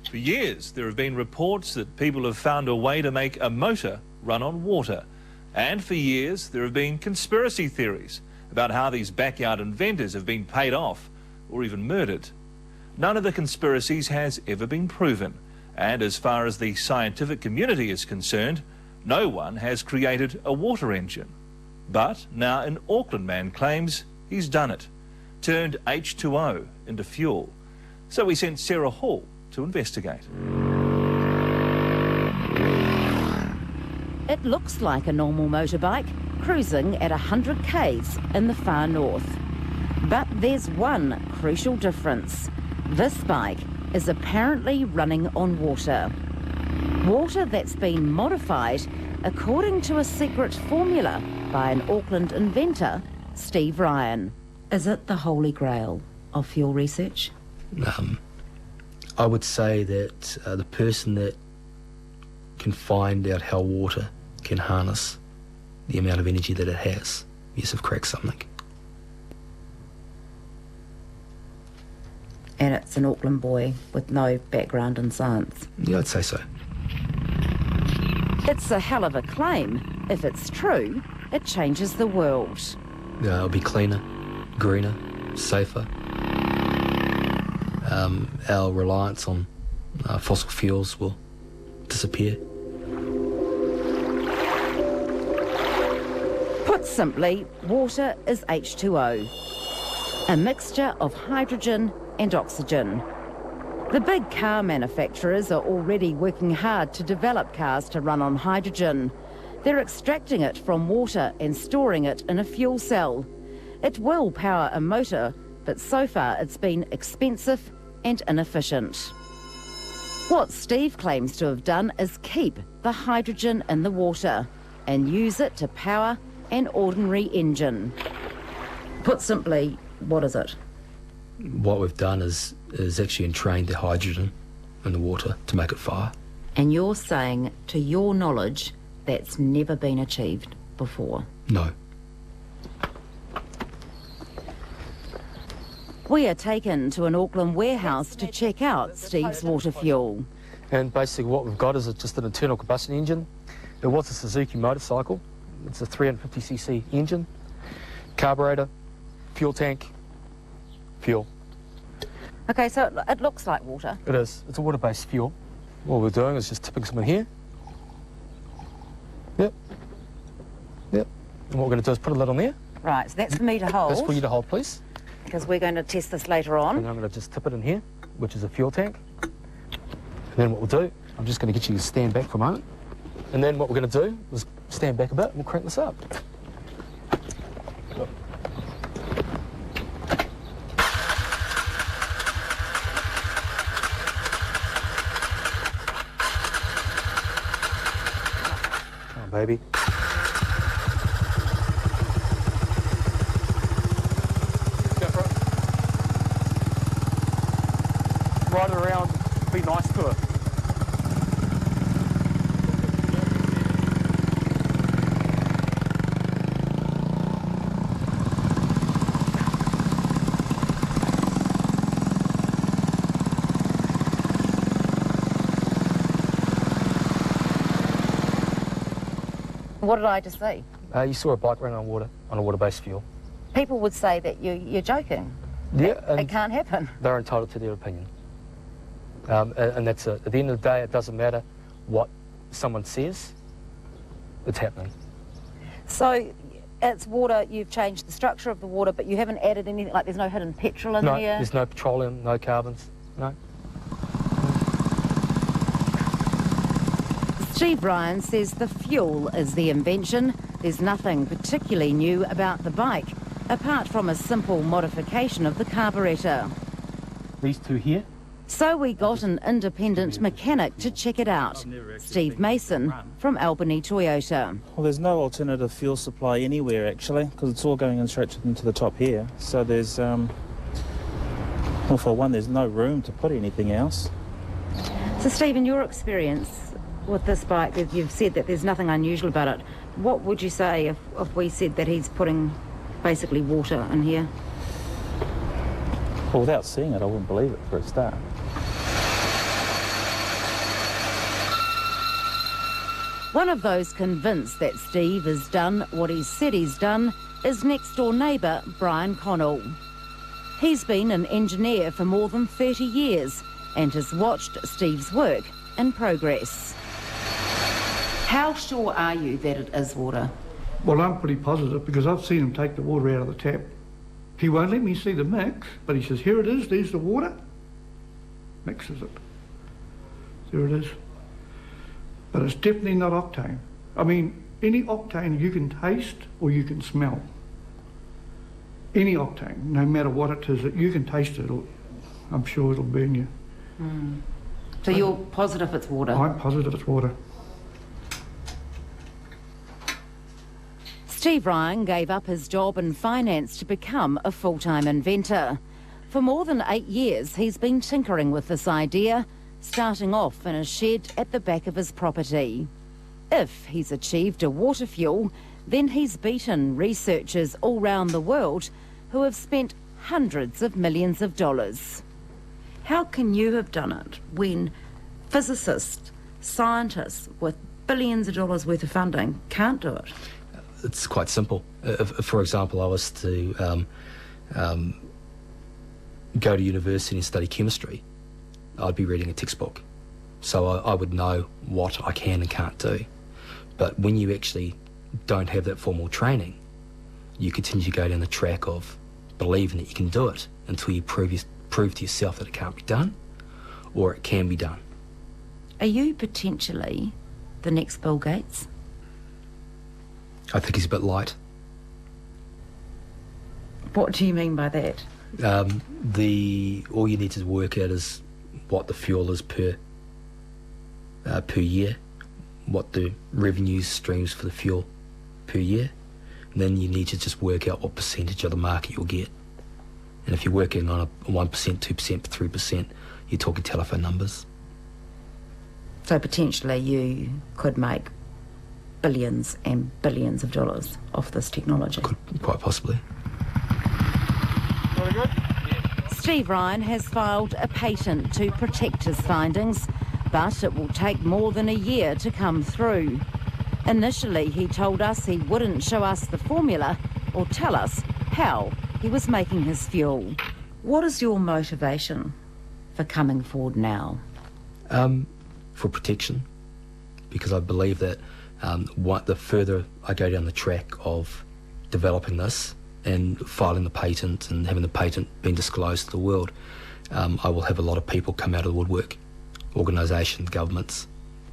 For years, there have been reports that people have found a way to make a motor run on water. And for years, there have been conspiracy theories about how these backyard inventors have been paid off or even murdered. None of the conspiracies has ever been proven. And as far as the scientific community is concerned, no one has created a water engine. But now an Auckland man claims he's done it, turned H2O into fuel. So we sent Sarah Hall to investigate. It looks like a normal motorbike cruising at 100 k's in the far north. But there's one crucial difference. This bike is apparently running on water. Water that's been modified according to a secret formula by an Auckland inventor, Steve Ryan. Is it the holy grail of fuel research? I would say that the person that can find out how water can harness the amount of energy that it has, yes, have cracked something. And it's an Auckland boy with no background in science. Yeah, I'd say so. It's a hell of a claim. If it's true, it changes the world. It'll be cleaner, greener, safer. Our reliance on fossil fuels will disappear. Put simply, water is H2O, a mixture of hydrogen and oxygen. The big car manufacturers are already working hard to develop cars to run on hydrogen. They're extracting it from water and storing it in a fuel cell. It will power a motor, but so far it's been expensive and inefficient. What Steve claims to have done is keep the hydrogen in the water and use it to power an ordinary engine. Put simply, what is it? What we've done is actually entrained the hydrogen in the water to make it fire. And you're saying, to your knowledge, that's never been achieved before? No. We are taken to an Auckland warehouse to check out Steve's water fuel. And basically what we've got is just an internal combustion engine. It was a Suzuki motorcycle. It's a 350cc engine, carburetor, fuel tank, fuel. Okay, so it looks like water. It is. It's a water-based fuel. What we're doing is just tipping some in here. Yep. Yep. And what we're going to do is put a lid on there. Right, so that's for me to hold. That's for you to hold, please. Because we're going to test this later on. And I'm going to just tip it in here, which is a fuel tank. And then what we'll do, I'm just going to get you to stand back for a moment. And then what we're going to do is stand back a bit and we'll crank this up. Come on, baby. Go for it. Ride it around, be nice to it. What did I just see? You saw a bike running on water, on a water-based fuel. People would say that you're joking. Yeah. It can't happen. They're entitled to their opinion. And that's it. At the end of the day, it doesn't matter what someone says, it's happening. So it's water, you've changed the structure of the water, but you haven't added anything, like there's no hidden petrol in No, here? there's no petroleum, no carbons, no. Steve Ryan says the fuel is the invention. There's nothing particularly new about the bike, apart from a simple modification of the carburetor. These two here? So we got an independent mechanic to check it out, Steve Mason from Albany Toyota. Well, there's no alternative fuel supply anywhere actually, because it's all going in straight into the top here. So there's, well, for one, there's no room to put anything else. So Steve, in your experience with this bike, you've said that there's nothing unusual about it. What would you say if we said that he's putting basically water in here? Well, without seeing it, I wouldn't believe it for a start. One of those convinced that Steve has done what he said he's done is next-door neighbour Brian Connell. He's been an engineer for more than 30 years and has watched Steve's work in progress. How sure are you that it is water? Well, I'm pretty positive because I've seen him take the water out of the tap. He won't let me see the mix, but he says, here it is, there's the water. Mixes it. There it is. But it's definitely not octane. I mean, any octane you can taste or you can smell. Any octane, no matter what it is, that you can taste it, or I'm sure it'll burn you. So you're positive it's water? I'm positive it's water. Steve Ryan gave up his job in finance to become a full-time inventor. For more than 8 years, he's been tinkering with this idea, starting off in a shed at the back of his property. If he's achieved a water fuel, then he's beaten researchers all round the world who have spent hundreds of millions of dollars. How can you have done it when physicists, scientists with billions of dollars worth of funding can't do it? It's quite simple. If, for example, I was to go to university and study chemistry, I'd be reading a textbook. So I would know what I can and can't do. But when you actually don't have that formal training, you continue to go down the track of believing that you can do it until you prove to yourself that it can't be done, or it can be done. Are you potentially the next Bill Gates? I think he's a bit light. What do you mean by that? All you need to work out is what the fuel is per year, what the revenue streams for the fuel per year, and then you need to just work out what percentage of the market you'll get. And if you're working on a 1%, 2%, 3%, you're talking telephone numbers. So potentially you could make billions and billions of dollars off this technology. Could, quite possibly. Very good. Steve Ryan has filed a patent to protect his findings, but it will take more than a year to come through. Initially, he told us he wouldn't show us the formula or tell us how he was making his fuel. What is your motivation for coming forward now? For protection, because I believe that the further I go down the track of developing this and filing the patent and having the patent being disclosed to the world, I will have a lot of people come out of the woodwork, organisations, governments,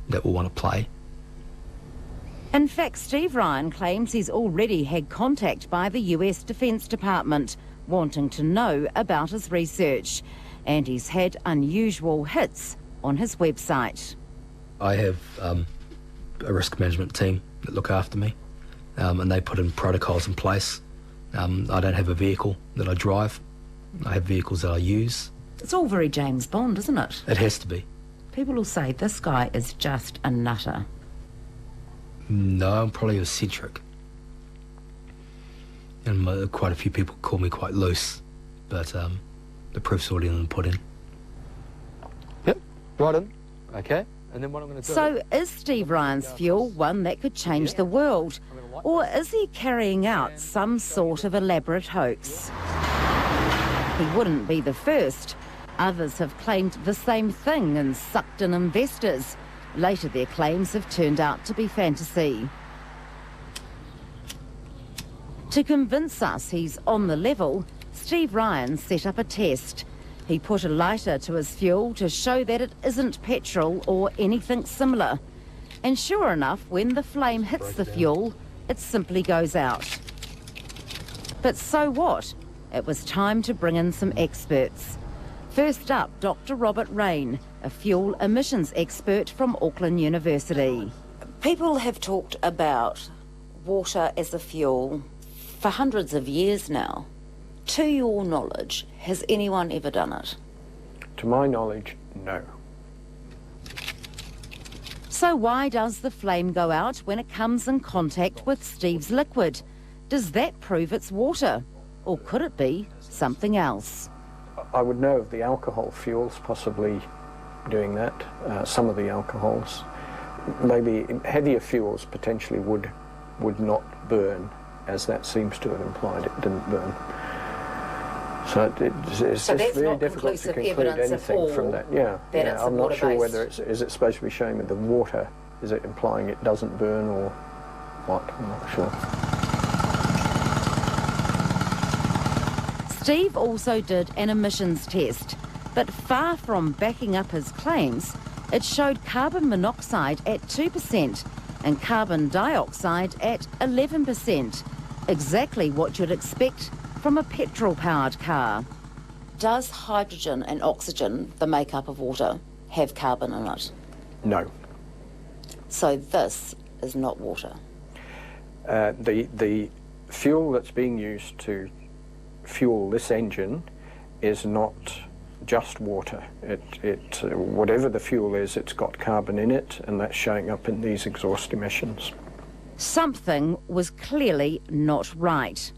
that will want to play. In fact, Steve Ryan claims he's already had contact by the US Defence Department wanting to know about his research, and he's had unusual hits on his website. I have a risk management team that look after me, and they put in protocols in place. I don't have a vehicle that I drive. I have vehicles that I use. It's all very James Bond, isn't it? It has to be. People will say this guy is just a nutter. No, I'm probably eccentric. And quite a few people call me quite loose, but the proof's already in the pudding. Yep, right in. Okay, and then what I'm going to do... So is Steve Ryan's fuel one that could change the world? Or is he carrying out some sort of elaborate hoax? He wouldn't be the first. Others have claimed the same thing and sucked in investors. Later, their claims have turned out to be fantasy. To convince us he's on the level, Steve Ryan set up a test. He put a lighter to his fuel to show that it isn't petrol or anything similar. And sure enough, when the flame hits the fuel, it simply goes out. But so what? It was time to bring in some experts. First up, Dr. Robert Rain, a fuel emissions expert from Auckland University. People have talked about water as a fuel for hundreds of years now. To your knowledge, has anyone ever done it? To my knowledge, no. So why does the flame go out when it comes in contact with Steve's liquid? Does that prove it's water? Or could it be something else? I would know of the alcohol fuels possibly doing that, some of the alcohols. maybe heavier fuels potentially would not burn, as that seems to have implied it didn't burn. So it's So just that's very not difficult to conclusive conclude evidence at anything all from that. that it's I'm not sure water-based. whether is it supposed to be showing with the water? Is it implying it doesn't burn or what? I'm not sure. Steve also did an emissions test, but far from backing up his claims, it showed carbon monoxide at 2% and carbon dioxide at 11%, exactly what you'd expect from a petrol-powered car. Does hydrogen and oxygen, the makeup of water, have carbon in it? No. So this is not water. The fuel that's being used to fuel this engine is not just water. Whatever the fuel is, it's got carbon in it, and that's showing up in these exhaust emissions. Something was clearly not right.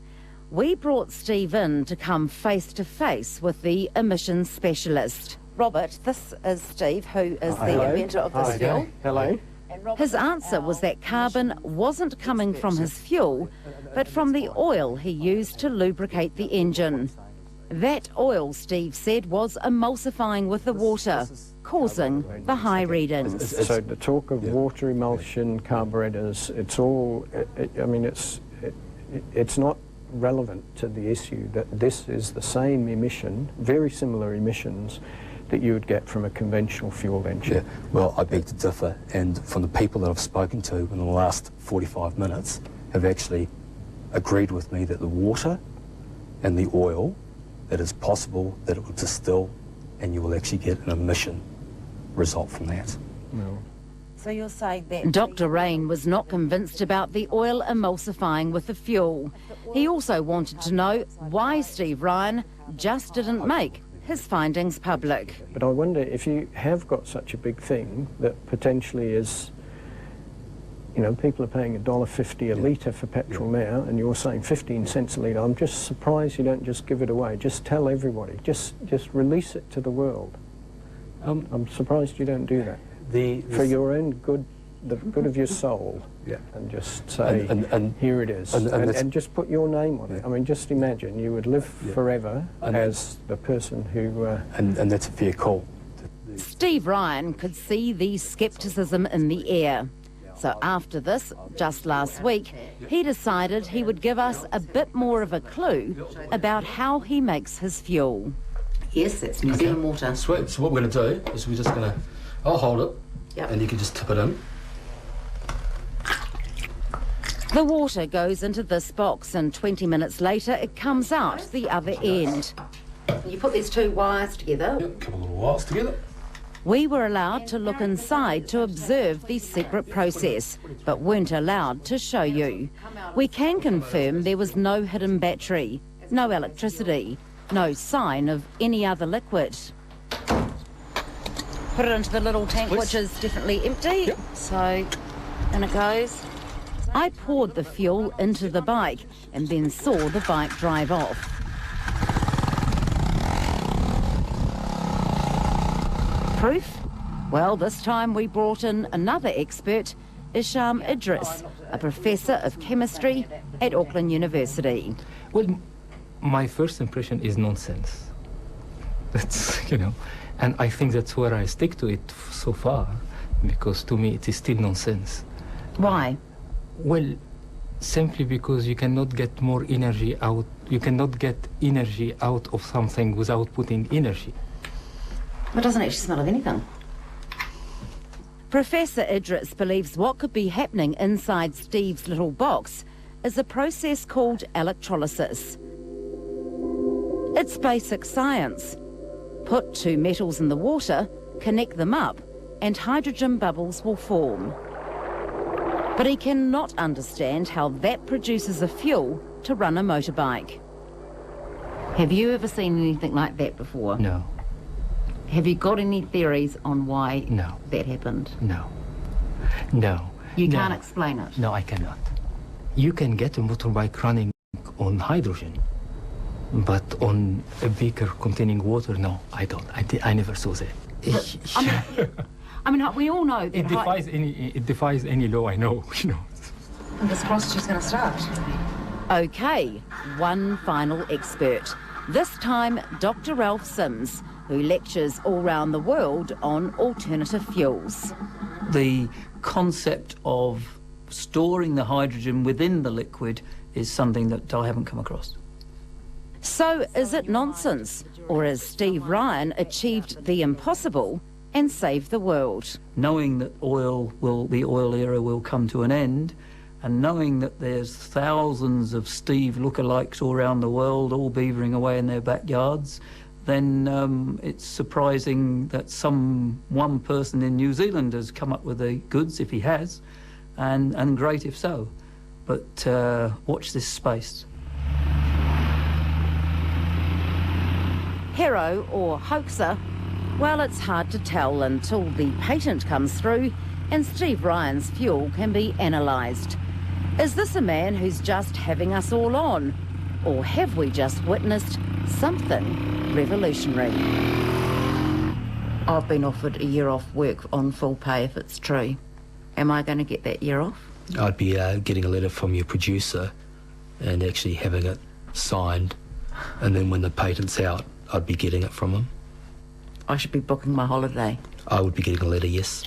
We brought Steve in to come face to face with the emissions specialist. Robert, this is Steve, who is the inventor of this fuel. Hello. His answer was that carbon wasn't coming from his fuel, but from the oil he used to lubricate the engine. That oil, Steve said, was emulsifying with the water, causing the high readings. So the talk of water emulsion, carburetors, it's all, it's not relevant to the issue that this is the same emission, very similar emissions, that you would get from a conventional fuel engine. Yeah, well, I beg to differ, and from the people that I've spoken to in the last 45 minutes have actually agreed with me that the water and the oil, that it's possible that it will distill and you will actually get an emission result from that. No. So you're saying that Dr. Rain was not convinced about the oil emulsifying with the fuel. He also wanted to know why Steve Ryan just didn't make his findings public. But I wonder if you have got such a big thing that potentially is, you know, people are paying $1.50 a litre for petrol now, and you're saying 15 cents a litre. I'm just surprised you don't just give it away. Just tell everybody. Just release it to the world. I'm surprised you don't do that. For your own good, the good of your soul. Yeah. And just say, and here it is. And just put your name on it. I mean, just imagine you would live forever as the person who... and that's a fair call. Steve Ryan could see the scepticism in the air. So after this, just last week, he decided he would give us a bit more of a clue about how he makes his fuel. Yes, that's New Zealand water. Sweet. So what we're going to do is we're just going to... I'll hold it, and you can just tip it in. The water goes into this box, and 20 minutes later it comes out the other end. You put these two wires together. Yep, a couple of little wires together. We were allowed to look inside to observe the secret process, but weren't allowed to show you. We can confirm there was no hidden battery, no electricity, no sign of any other liquid. Put it into the little tank, which is definitely empty. Yep. So, in it goes. I poured the fuel into the bike and then saw the bike drive off. Proof? Well, this time we brought in another expert, Isham Idris, a professor of chemistry at Auckland University. Well, my first impression is nonsense. That's, you know, and I think that's where I stick to it so far, because to me it is still nonsense. Why? Well, simply because you cannot get more energy out, you cannot get energy out of something without putting energy. It doesn't actually smell of anything. Professor Idris believes what could be happening inside Steve's little box is a process called electrolysis. It's basic science. Put two metals in the water, connect them up, and hydrogen bubbles will form. But he cannot understand how that produces a fuel to run a motorbike. Have you ever seen anything like that before? No. Have you got any theories on why No. that happened? No. No. You No. can't explain it? No, I cannot. You can get a motorbike running on hydrogen, but on a beaker containing water, no, I don't. I never saw that. I mean, we all know that It defies any law I know, you know. Fingers crossed she's going to start. OK, one final expert. This time, Dr. Ralph Sims, who lectures all around the world on alternative fuels. The concept of storing the hydrogen within the liquid is something that I haven't come across. So is it nonsense, or has Steve Ryan achieved the impossible and saved the world? Knowing that the oil era will come to an end, and knowing that there's thousands of Steve lookalikes all around the world, all beavering away in their backyards, then it's surprising that one person in New Zealand has come up with the goods, if he has, and great if so. But watch this space. Hero or hoaxer? Well, it's hard to tell until the patent comes through and Steve Ryan's fuel can be analysed. Is this a man who's just having us all on? Or have we just witnessed something revolutionary? I've been offered a year off work on full pay if it's true. Am I going to get that year off? I'd be getting a letter from your producer and actually having it signed, and then when the patent's out, I'd be getting it from him. I should be booking my holiday. I would be getting a letter, yes.